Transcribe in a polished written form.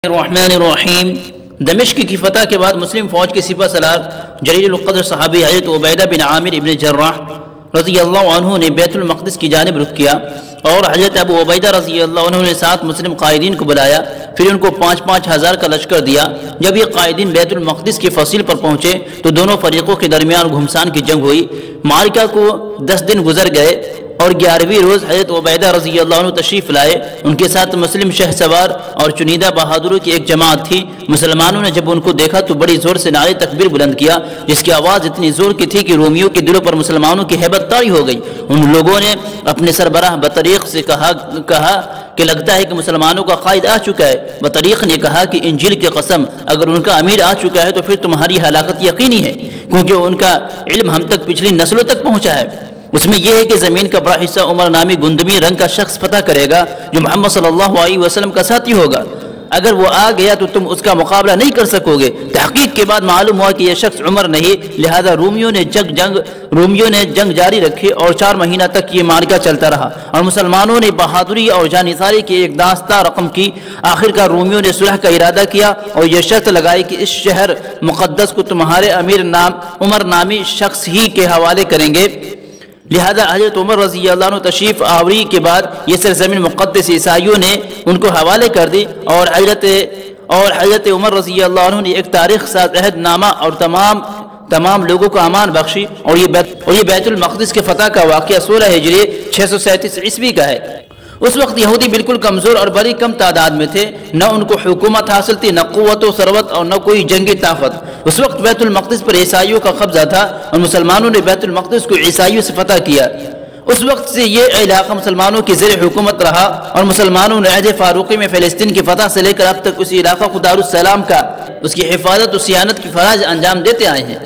الرحمن الرحیم۔ دمشق کی فتح کے بعد مسلم فوج کے سپہ سالار جلیل القدر صحابی حضرت عبیدہ بن عامر ابن جراح رضی اللہ عنہ نے بیت المقدس کی جانب رخ کیا اور حضرت ابو عبیدہ رضی اللہ عنہ نے 7 مسلم قائدین کو بلایا، پھر ان کو 5-5 ہزار کا لشکر دیا۔ جب یہ قائدین بیت المقدس کی فصیل پر پہنچے تو دونوں فریقوں کے درمیان گھمسان کی جنگ ہوئی۔ معرکہ کو 10 دن گزر گئے اور 11ویں روز حضرت عبیدہ رضی اللہ عنہ تشریف لائے۔ ان کے ساتھ مسلم شہ سوار اور چنیدہ بہادروں کی ایک جماعت تھی۔ مسلمانوں نے جب ان کو دیکھا تو بڑی زور سے نعرے تکبیر بلند کیا، جس کی آواز اتنی زور کی تھی کہ رومیوں کے دلوں پر مسلمانوں کی ہیبت طاری ہو گئی۔ ان لوگوں نے اپنے سربراہ بطریق سے کہا کہ لگتا ہے کہ مسلمانوں کا قائد آ چکا ہے۔ بطریق نے کہا کہ انجیل کی قسم، اگر ان کا امیر آ چکا ہے تو پھر تمہاری ہلاکت یقینی ہے، کیونکہ ان کا علم ہم تک پچھلی نسلوں تک پہنچا ہے۔ اس میں یہ ہے کہ زمین کا بڑا حصہ عمر نامی گندمی رنگ کا شخص فتح کرے گا جو محمد صلی اللہ علیہ وسلم کا ساتھی ہوگا۔ اگر وہ آ گیا تو تم اس کا مقابلہ نہیں کر سکو گے۔ تحقیق کے بعد معلوم ہوا کہ یہ شخص عمر نہیں، لہذا رومیوں نے جنگ جاری رکھی اور 4 مہینہ تک یہ معرکہ چلتا رہا اور مسلمانوں نے بہادری اور جانثاری کی ایک داستہ رقم کی۔ آخرکار رومیوں نے صلح کا ارادہ کیا اور یہ شرط لگائی کہ اس شہر مقدس کو تمہارے امیر عمر نامی شخص ہی کے حوالے کریں گے۔ لہذا حضرت عمر رضی اللہ عنہ تشریف آوری کے بعد یہ سرزمین مقدس عیسائیوں نے ان کو حوالے کر دی اور حضرت عمر رضی اللہ عنہ نے ایک تاریخ ساز عہد نامہ اور تمام لوگوں کو امان بخشی اور یہ بیت المقدس کے فتح کا واقعہ 16 ہجری 637 عیسوی کا ہے۔ اس وقت یہودی بالکل کمزور اور بڑی کم تعداد میں تھے، نہ ان کو حکومت حاصل تھی، نہ قوت و ثروت اور نہ کوئی جنگی طاقت۔ اس وقت بیت المقدس پر عیسائیوں کا قبضہ تھا اور مسلمانوں نے بیت المقدس کو عیسائیوں سے فتح کیا۔ اس وقت سے یہ علاقہ مسلمانوں کی زیر حکومت رہا اور مسلمانوں نے عہد فاروقی میں فلسطین کی فتح سے لے کر اب تک اس علاقہ کو دارالسلام کا اس کی حفاظت و صیانت کی فرائض انجام دیتے آئے ہیں۔